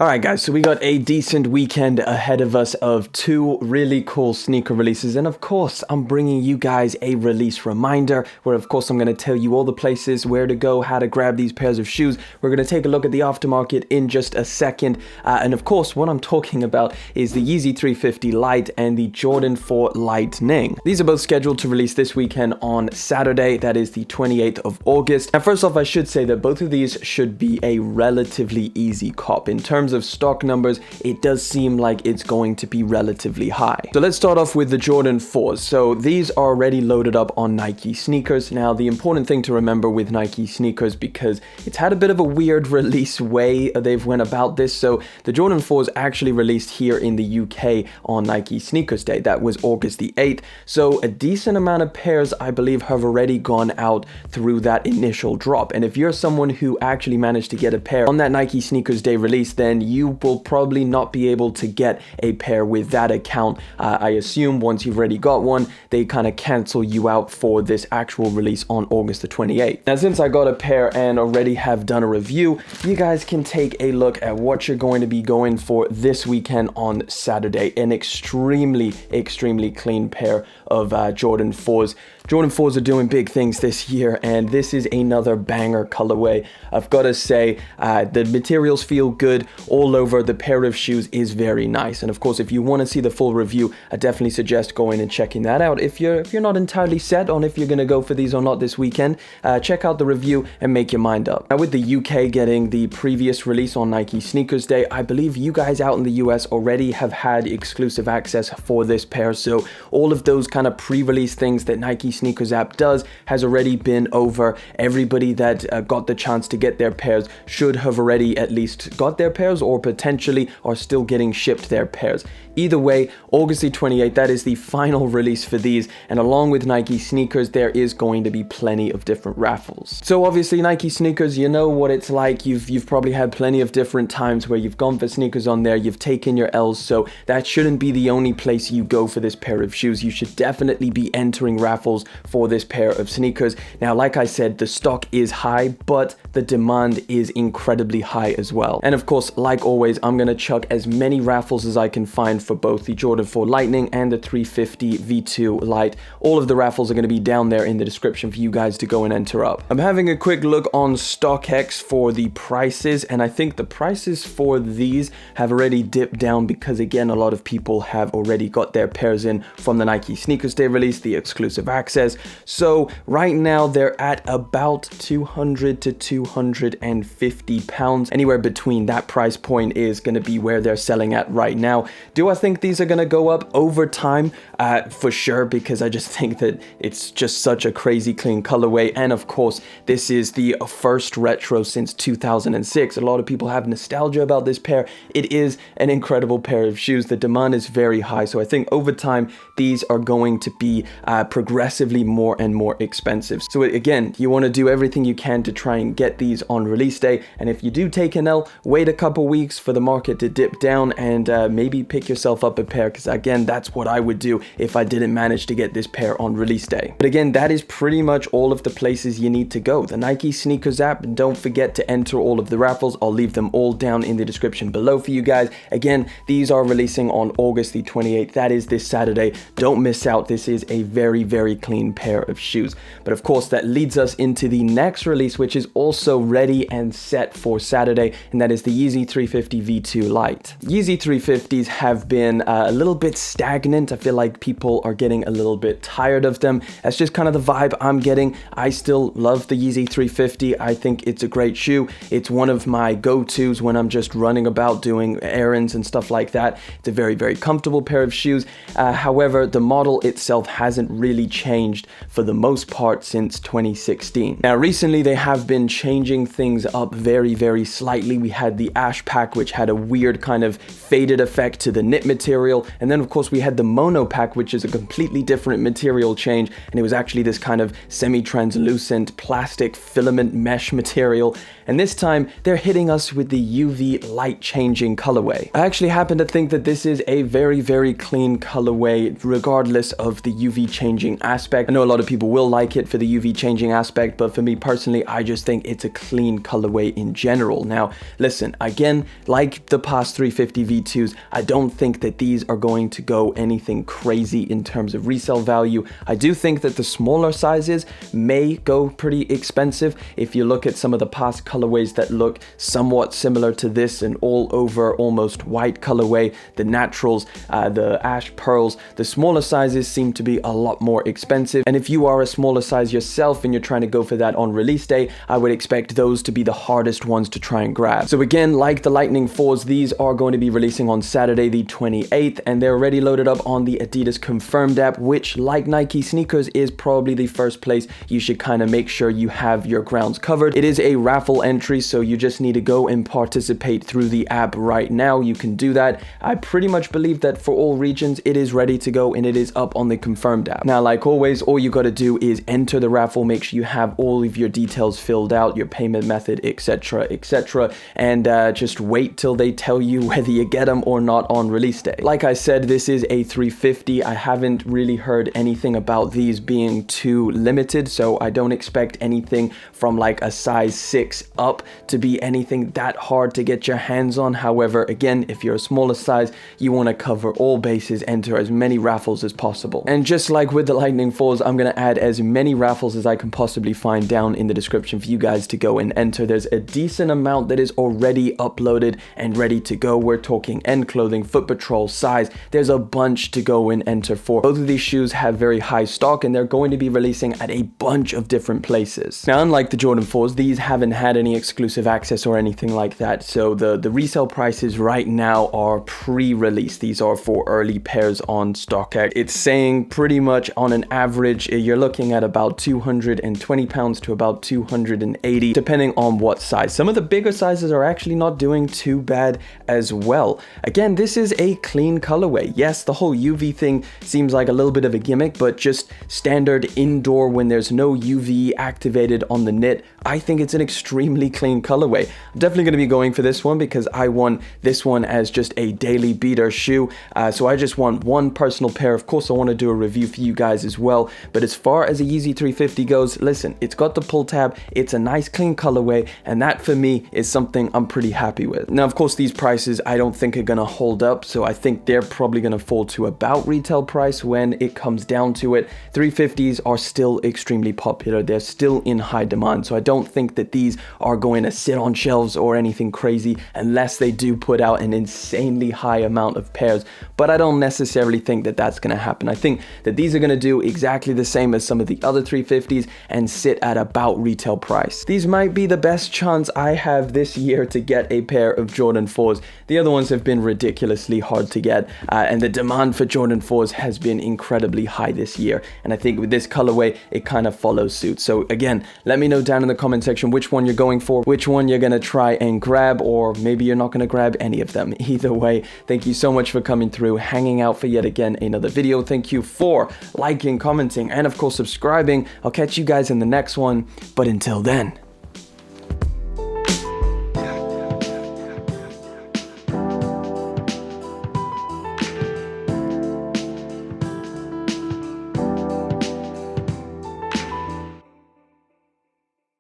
Alright guys, so we got a decent weekend ahead of us of two really cool sneaker releases, and of course I'm bringing you guys a release reminder where of course I'm going to tell you all the places where to go, how to grab these pairs of shoes. We're going to take a look at the aftermarket in just a second, and of course what I'm talking about is the Yeezy 350 Lite and the Jordan 4 Lightning. These are both scheduled to release this weekend on Saturday, that is the 28th of August. Now first off, I should say that both of these should be a relatively easy cop. In terms of stock numbers, it does seem like it's going to be relatively high. So let's start off with the Jordan 4s. So these are already loaded up on Nike sneakers. Now the important thing to remember with Nike sneakers, because it's had a bit of a weird release way they've went about this, so the Jordan 4s actually released here in the UK on Nike Sneakers Day. That was August the 8th. So a decent amount of pairs, I believe, have already gone out through that initial drop. And if you're someone who actually managed to get a pair on that Nike Sneakers Day release, then you will probably not be able to get a pair with that account. I assume once you've already got one, they kind of cancel you out for this actual release on August the 28th. Now, since I got a pair and already have done a review, you guys can take a look at what you're going to be going for this weekend on Saturday. An extremely clean pair of Jordan 4s. Jordan 4s are doing big things this year, and this is another banger colorway. I've got to say, the materials feel good all over. The pair of shoes is very nice, and of course, if you want to see the full review, I definitely suggest going and checking that out. If you're not entirely set on if you're going to go for these or not this weekend, check out the review and make your mind up. Now, with the UK getting the previous release on Nike Sneakers Day, I believe you guys out in the US already have had exclusive access for this pair, so all of those kind of pre-release things that Nike Sneakers app does has already been over. Everybody that got the chance to get their pairs should have already at least got their pairs, or potentially are still getting shipped their pairs. Either way, August the 28th, that is the final release for these, and along with Nike sneakers, there is going to be plenty of different raffles. So obviously Nike sneakers, you know what it's like. You've probably had plenty of different times where you've gone for sneakers on there, you've taken your L's, so that shouldn't be the only place you go for this pair of shoes. You should definitely be entering raffles for this pair of sneakers. Now, like I said, the stock is high, but the demand is incredibly high as well. And of course, like always, I'm gonna chuck as many raffles as I can find for both the Jordan 4 Lightning and the 350 V2 Lite. All of the raffles are going to be down there in the description for you guys to go and enter up. I'm having a quick look on StockX for the prices, and I think the prices for these have already dipped down because, again, a lot of people have already got their pairs in from the Nike Sneakers Day release, the exclusive access. So right now they're at about 200 to 250 pounds. Anywhere between that price point is going to be where they're selling at right now. Do I think these are going to go up over time? For sure, because I just think that it's just such a crazy clean colorway. And of course, this is the first retro since 2006. A lot of people have nostalgia about this pair. It is an incredible pair of shoes. The demand is very high. So I think over time, these are going to be progressively more and more expensive. So again, you want to do everything you can to try and get these on release day. And if you do take an L, wait a couple weeks for the market to dip down and maybe pick yourself up a pair, because again, that's what I would do if I didn't manage to get this pair on release day. But again, that is pretty much all of the places you need to go. The Nike Sneakers app, and don't forget to enter all of the raffles. I'll leave them all down in the description below for you guys. Again, these are releasing on August the 28th. That is this Saturday. Don't miss out. This is a very clean pair of shoes. But of course, that leads us into the next release, which is also ready and set for Saturday, and that is the Yeezy 350 V2 Lite. Yeezy 350s have been a little bit stagnant. I feel like people are getting a little bit tired of them. That's just kind of the vibe I'm getting. I still love the Yeezy 350. I think it's a great shoe. It's one of my go-tos when I'm just running about doing errands and stuff like that. It's a very comfortable pair of shoes. However, the model itself hasn't really changed for the most part since 2016. Now, recently they have been changing things up very slightly. We had the Ash Pack, which had a weird kind of faded effect to the knit material, and then of course we had the Mono Pack, which is a completely different material change, and it was actually this kind of semi-translucent plastic filament mesh material. And this time they're hitting us with the UV light changing colorway. I actually happen to think that this is a very clean colorway regardless of the UV changing aspect. aspect. I know a lot of people will like it for the UV changing aspect, but for me personally, I just think it's a clean colorway in general. Now, listen, again, like the past 350 V2s, I don't think that these are going to go anything crazy in terms of resale value. I do think that the smaller sizes may go pretty expensive. If you look at some of the past colorways that look somewhat similar to this, an all over almost white colorway, the naturals, the ash pearls, the smaller sizes seem to be a lot more expensive. And if you are a smaller size yourself and you're trying to go for that on release day, I would expect those to be the hardest ones to try and grab. So again, like the Lightning 4s, these are going to be releasing on Saturday the 28th, and they're already loaded up on the Adidas Confirmed app, which, like Nike sneakers, is probably the first place you should kind of make sure you have your grounds covered. It is a raffle entry, so you just need to go and participate through the app right now. You can do that. I pretty much believe that for all regions, it is ready to go and it is up on the Confirmed app. Now, like always, all you got to do is enter the raffle, make sure you have all of your details filled out, your payment method, etc, etc, and just wait till they tell you whether you get them or not on release day. Like I said, this is a 350. I haven't really heard anything about these being too limited, so I don't expect anything from like a size 6 up to be anything that hard to get your hands on. However, again, if you're a smaller size, you want to cover all bases, enter as many raffles as possible. And just like with the Lightning 4s, I'm going to add as many raffles as I can possibly find down in the description for you guys to go and enter. There's a decent amount that is already uploaded and ready to go. We're talking EndClothing, Footpatrol, size. There's a bunch to go and enter for. Both of these shoes have very high stock and they're going to be releasing at a bunch of different places. Now, unlike the Jordan 4s, these haven't had any exclusive access or anything like that. So the resale prices right now are pre-release. These are for early pairs on StockX. It's saying pretty much on an average, you're looking at about £220 to about 280, depending on what size. Some of the bigger sizes are actually not doing too bad as well. Again, this is a clean colorway. Yes, the whole UV thing seems like a little bit of a gimmick, but just standard indoor when there's no UV activated on the knit, I think it's an extremely clean colorway. I'm definitely going to be going for this one because I want this one as just a daily beater shoe. So I just want one personal pair. Of course, I want to do a review for you guys as well. But as far as a Yeezy 350 goes, listen, it's got the pull tab. It's a nice clean colorway. And that for me is something I'm pretty happy with. Now, of course, these prices I don't think are going to hold up. So I think they're probably going to fall to about retail price when it comes down to it. 350s are still extremely popular. They're still in high demand. So I don't think that these are going to sit on shelves or anything crazy unless they do put out an insanely high amount of pairs. But I don't necessarily think that that's going to happen. I think that these are going to do exactly the same as some of the other 350s and sit at about retail price. These might be the best chance I have this year to get a pair of Jordan 4s. The other ones have been ridiculously hard to get, and the demand for Jordan 4s has been incredibly high this year. And I think with this colorway, it kind of follows suit. So again, let me know down in the comment section which one you're going for, which one you're going to try and grab, or maybe you're not going to grab any of them. Either way, thank you so much for coming through, hanging out for yet again another video. Thank you for liking, commenting, and of course subscribing. I'll catch you guys in the next one, but until then,